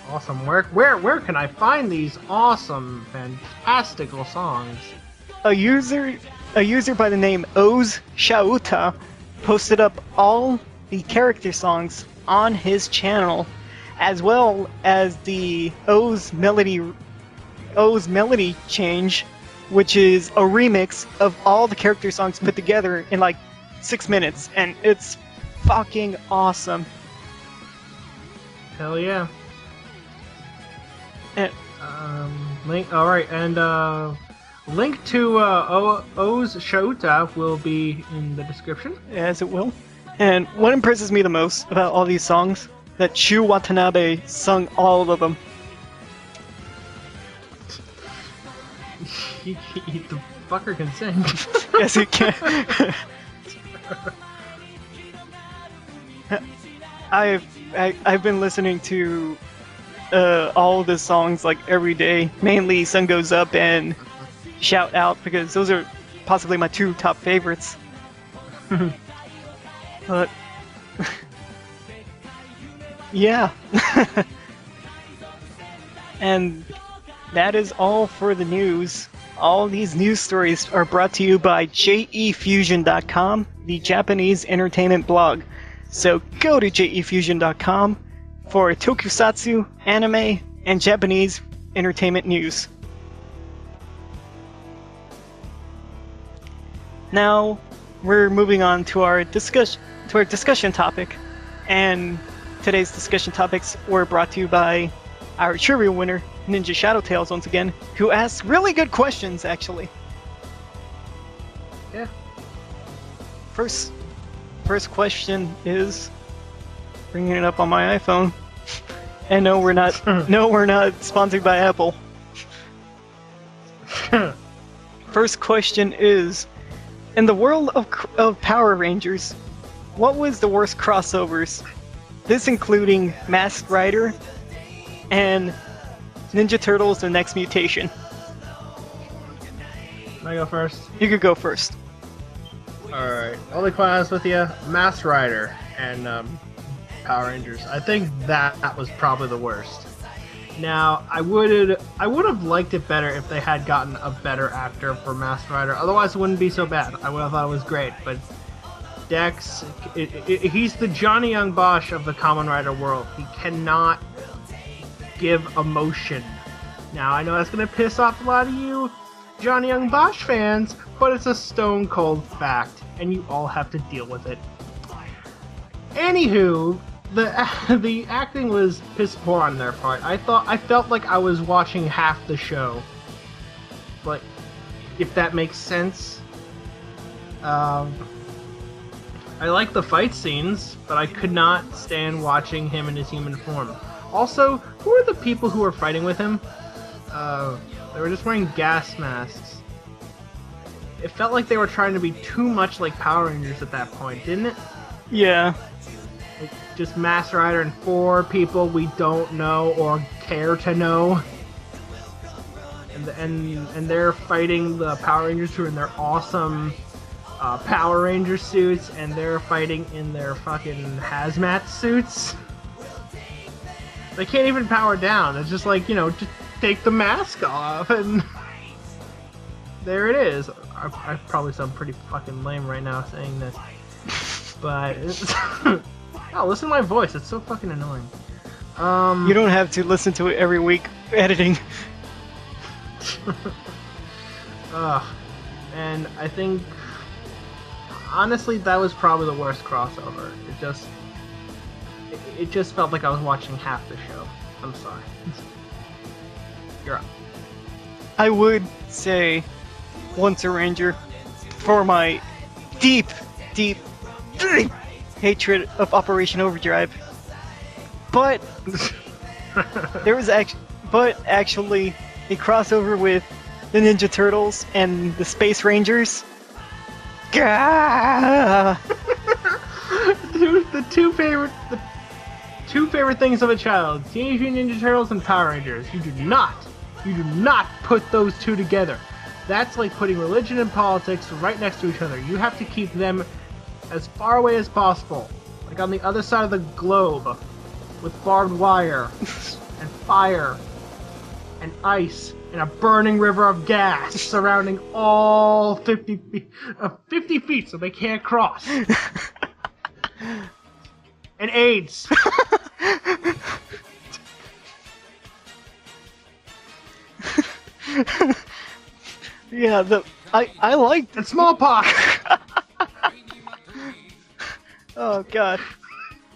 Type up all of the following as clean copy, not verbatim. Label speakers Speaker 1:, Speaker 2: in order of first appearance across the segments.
Speaker 1: Awesome. Where can I find these awesome, fantastical songs?
Speaker 2: A user by the name Oz Shauta posted up all the character songs on his channel, as well as the O's melody change, which is a remix of all the character songs put together in like 6 minutes, and it's fucking awesome.
Speaker 1: Hell yeah.
Speaker 2: And,
Speaker 1: link. All right, and link to O's Shouta will be in the description.
Speaker 2: as it will. And what impresses me the most about all these songs, that Shu Watanabe sung all of them.
Speaker 1: The fucker can sing.
Speaker 2: Yes, he can. I've been listening to all the songs like every day, mainly Sun Goes Up and Shout Out, because those are possibly my 2 top favorites. But yeah. And that is all for the news. All these news stories are brought to you by jefusion.com, the Japanese entertainment blog. So go to jefusion.com for Tokusatsu, anime, and Japanese entertainment news. Now we're moving on to our discussion topic, and today's discussion topics were brought to you by our trivia winner, Ninja Shadow Tales, once again, who asked really good questions, actually.
Speaker 1: Yeah.
Speaker 2: First question is, bringing it up on my iPhone, and no, we're not sponsored by Apple. First question is, in the world of Power Rangers, what was the worst crossovers? This including Masked Rider and Ninja Turtles: The Next Mutation.
Speaker 1: Can I go first?
Speaker 2: You could go first.
Speaker 1: Alright, I'll be quite honest with you. Masked Rider and Power Rangers. I think that was probably the worst. Now, I would have liked it better if they had gotten a better actor for Masked Rider. Otherwise, it wouldn't be so bad. I would have thought it was great. But Dex, he's the Johnny Young Bosch of the Kamen Rider world. He cannot give emotion. Now, I know that's going to piss off a lot of you Johnny Young Bosch fans, but it's a stone cold fact, and you all have to deal with it. Anywho, the acting was piss poor on their part. I felt like I was watching half the show. Like, if that makes sense. I like the fight scenes, but I could not stand watching him in his human form. Also, who are the people who were fighting with him? They were just wearing gas masks. It felt like they were trying to be too much like Power Rangers at that point, didn't it?
Speaker 2: Yeah.
Speaker 1: Like, just Masked Rider and 4 people we don't know or care to know. And they're fighting the Power Rangers who are in their awesome Power Ranger suits, and they're fighting in their fucking hazmat suits. They can't even power down. It's just like, just take the mask off, and there it is. I probably sound pretty fucking lame right now saying this, but oh, listen to my voice. It's so fucking annoying.
Speaker 2: You don't have to listen to it every week editing.
Speaker 1: And I think, honestly, that was probably the worst crossover. It just felt like I was watching half the show. I'm sorry. You're up.
Speaker 2: I would say Once a Ranger for my deep hatred of Operation Overdrive. But there was actually a crossover with the Ninja Turtles and the Space Rangers. Gah!
Speaker 1: The two favorite things of a child: Teenage Mutant Ninja Turtles and Power Rangers. You do not put those two together. That's like putting religion and politics right next to each other. You have to keep them as far away as possible, like on the other side of the globe, with barbed wire. and fire and ice and a burning river of gas surrounding all 50 feet, 50 feet so they can't cross. And AIDS.
Speaker 2: Yeah, I liked
Speaker 1: And smallpox.
Speaker 2: Oh god.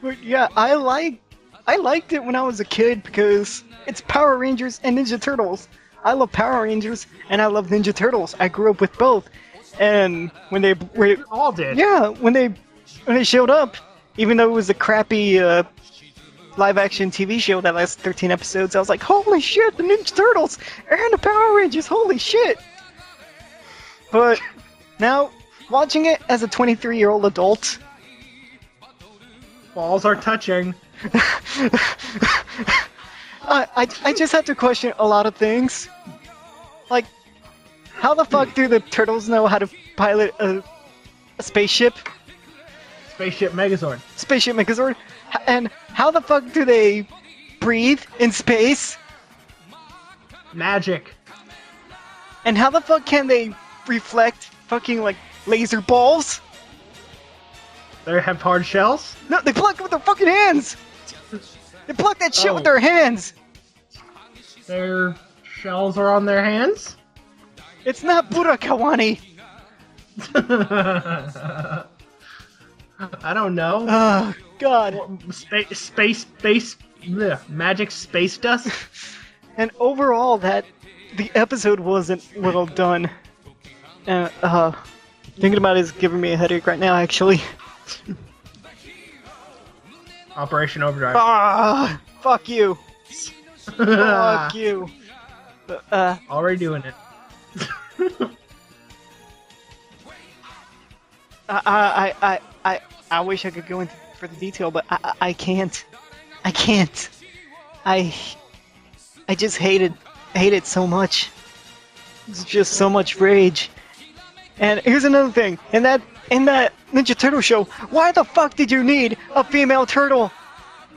Speaker 2: But yeah, I liked it when I was a kid because it's Power Rangers and Ninja Turtles. I love Power Rangers and I love Ninja Turtles. I grew up with both. And when they
Speaker 1: We all did.
Speaker 2: yeah, when they showed up, even though it was a crappy live action TV show that lasted 13 episodes, I was like, holy shit, the Ninja Turtles and the Power Rangers, holy shit. But now, watching it as a 23-year-old adult,
Speaker 1: Balls are touching.
Speaker 2: I just have to question a lot of things. Like, how the fuck do the turtles know how to pilot a spaceship?
Speaker 1: Spaceship Megazord.
Speaker 2: Spaceship Megazord? And how the fuck do they breathe in space?
Speaker 1: Magic.
Speaker 2: And how the fuck can they reflect fucking, like, laser balls?
Speaker 1: They have hard shells.
Speaker 2: No, they pluck it with their fucking hands! They pluck that shit with their hands!
Speaker 1: Their shells are on their hands.
Speaker 2: It's not Burakawani!
Speaker 1: I don't know.
Speaker 2: Oh, God.
Speaker 1: Space, magic space dust.
Speaker 2: And overall, the episode wasn't well done. Thinking about it is giving me a headache right now, actually.
Speaker 1: Operation Overdrive.
Speaker 2: Ah, fuck you. Fuck you.
Speaker 1: Already doing it.
Speaker 2: I wish I could go into further detail, but I can't. I can't. I just hate it so much. It's just so much rage. And here's another thing. In that Ninja Turtle show, why the fuck did you need a female turtle?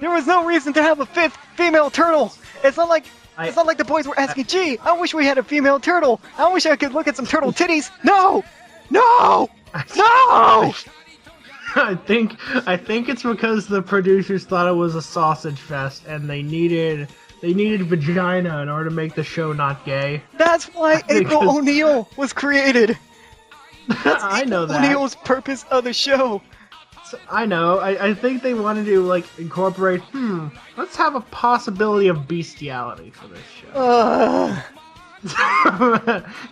Speaker 2: There was no reason to have a fifth female turtle. It's not like the boys were asking, gee, I wish we had a female turtle. I wish I could look at some turtle titties. No! No! No!
Speaker 1: I think it's because the producers thought it was a sausage fest and they needed vagina in order to make the show not gay.
Speaker 2: That's why April O'Neil was created.
Speaker 1: I know that.
Speaker 2: O'Neil's purpose of the show.
Speaker 1: I know. I think they wanted to like incorporate. Let's have a possibility of bestiality for this show.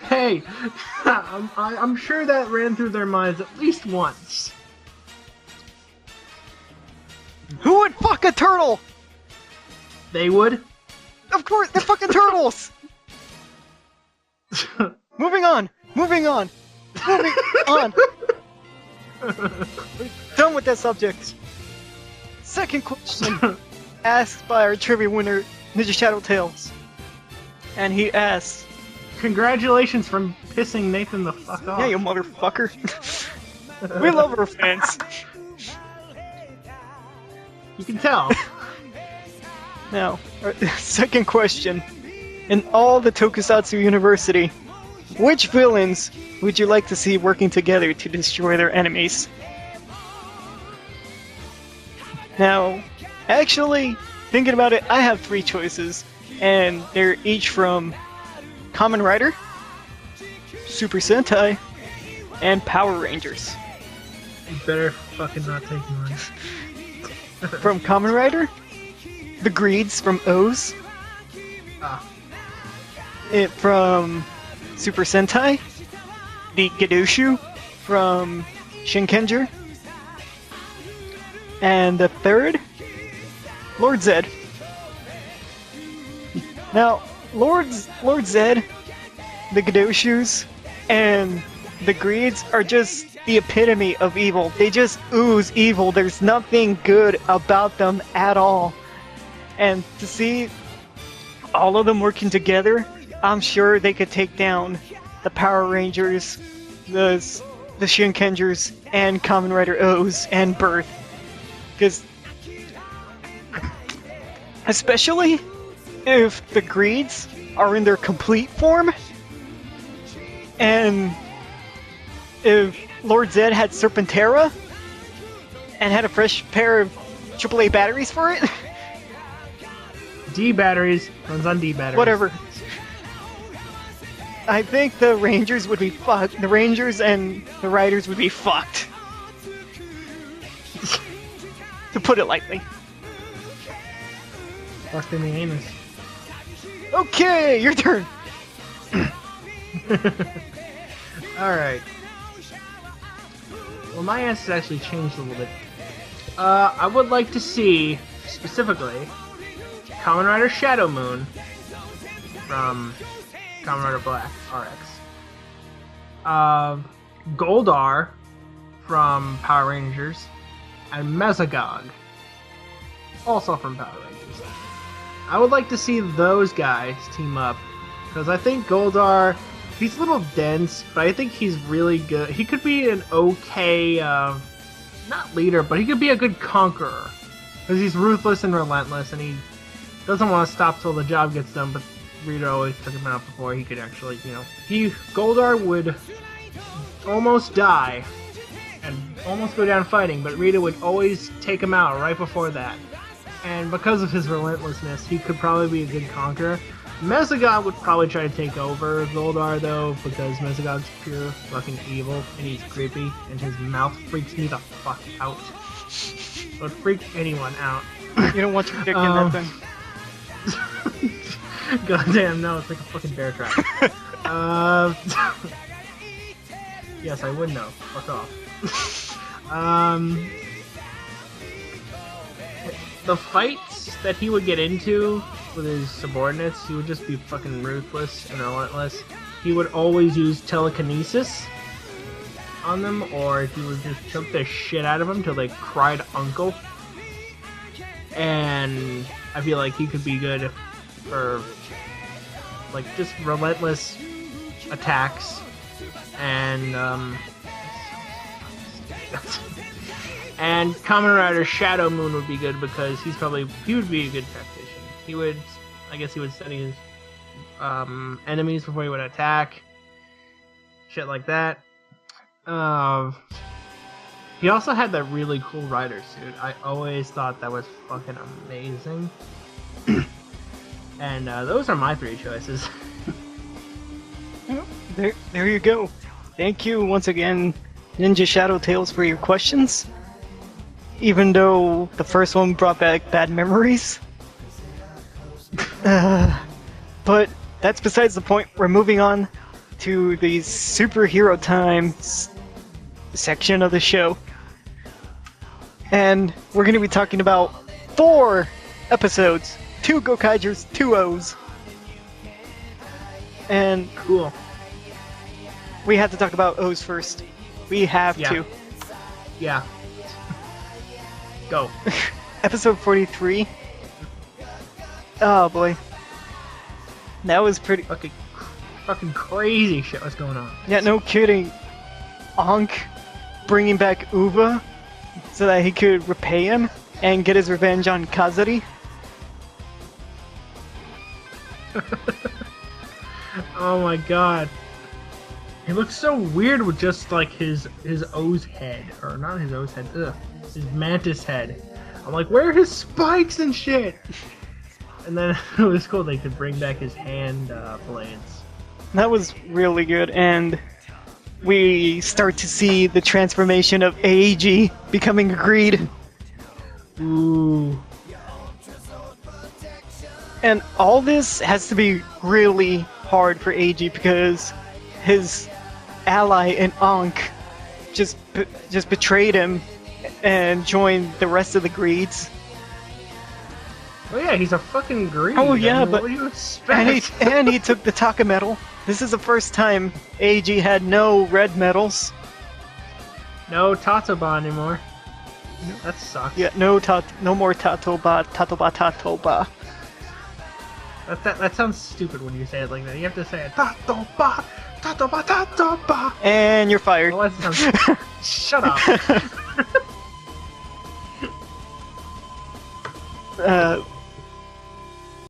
Speaker 1: Hey, I'm sure that ran through their minds at least once.
Speaker 2: Who would fuck a turtle?
Speaker 1: They would.
Speaker 2: Of course, they're fucking turtles. Moving on. Moving on. We're done with that subject. Second question, asked by our trivia winner, Ninja Shadow Tales. And he asks,
Speaker 1: congratulations for pissing Nathan the fuck off.
Speaker 2: yeah, you motherfucker. We love our fans.
Speaker 1: You can tell.
Speaker 2: Now, our second question. In all the Tokusatsu University, which villains would you like to see working together to destroy their enemies? Now, actually, thinking about it, I have 3 choices, and they're each from Kamen Rider, Super Sentai, and Power Rangers.
Speaker 1: You better fucking not take mine.
Speaker 2: From Kamen Rider, the Greeds from O's. From Super Sentai, the Gedoshu from Shinkenger, and the third, Lord Zed. Now, Lord Zed, the Gedoshus, and the Greeds are just the epitome of evil. They just ooze evil. There's nothing good about them at all. And to see all of them working together, I'm sure they could take down the Power Rangers, the Shinkengers, and Kamen Rider O's and Birth. Because, especially if the Greeds are in their complete form, and if Lord Zed had Serpentera and had a fresh pair of AAA batteries for it.
Speaker 1: D batteries. Runs on D batteries.
Speaker 2: Whatever. I think the Rangers would be fucked. The Rangers and the Riders would be fucked. To put it lightly.
Speaker 1: Fucked in the anus.
Speaker 2: Okay, your turn.
Speaker 1: Alright. Well, my answer's actually changed a little bit. I would like to see, specifically, Kamen Rider Shadow Moon from Kamen Rider Black RX. Goldar from Power Rangers. And Mesogog, also from Power Rangers. I would like to see those guys team up, because I think Goldar, he's a little dense, but I think he's really good. He could be an okay, not leader, but he could be a good conqueror, because he's ruthless and relentless, and he doesn't want to stop till the job gets done, but Rita always took him out before he could actually, Goldar would almost die, and almost go down fighting, but Rita would always take him out right before that. And because of his relentlessness, he could probably be a good conqueror. Mesogog would probably try to take over Goldar, though, because Mesogog's pure fucking evil, and he's creepy, and his mouth freaks me the fuck out. It would freak anyone out.
Speaker 2: You don't want your dick in that thing.
Speaker 1: Goddamn, no, it's like a fucking bear trap. Yes, I would know. Fuck off. The fights that he would get into with his subordinates, he would just be fucking ruthless and relentless. He would always use telekinesis on them, or he would just choke the shit out of them till they cried uncle. And I feel like he could be good for, like, just relentless attacks. And, and Kamen Rider Shadow Moon would be good because he would be a good tactician. He would study his enemies before he would attack. Shit like that. He also had that really cool rider suit. I always thought that was fucking amazing. And those are my three choices.
Speaker 2: There you go. Thank you once again, Ninja Shadow Tales, for your questions. Even though the first one brought back bad memories. But that's besides the point. We're moving on to the superhero time section of the show. And we're going to be talking about 4 episodes. 2 Gokaigers, 2 O's. And
Speaker 1: cool.
Speaker 2: We have to talk about O's first. We have to.
Speaker 1: Yeah. Go.
Speaker 2: Episode 43. Oh boy. That was pretty...
Speaker 1: Fucking crazy shit was going on.
Speaker 2: Yeah, no kidding. Ankh bringing back Uva so that he could repay him and get his revenge on Kazari.
Speaker 1: Oh my god. He looks so weird with just like his O's head. Or not his O's head, his mantis head. I'm like, where are his spikes and shit? And then it was cool they could bring back his hand blades.
Speaker 2: That was really good, and we start to see the transformation of AEG becoming Greed.
Speaker 1: Ooh.
Speaker 2: And all this has to be really hard for AEG because his ally in Ankh just betrayed him and joined the rest of the Greeds.
Speaker 1: Oh yeah, he's a fucking Greed.
Speaker 2: Oh yeah, but
Speaker 1: what do you expect?
Speaker 2: And he took the Taka medal. This is the first time AEG had no red medals.
Speaker 1: No Tatoba anymore. That sucks.
Speaker 2: Yeah, no more Tatoba.
Speaker 1: That sounds stupid when you say it like that. You have to say it, Tatoba, Tatoba, Tatoba.
Speaker 2: And you're fired.
Speaker 1: Well, that sounds... Shut up.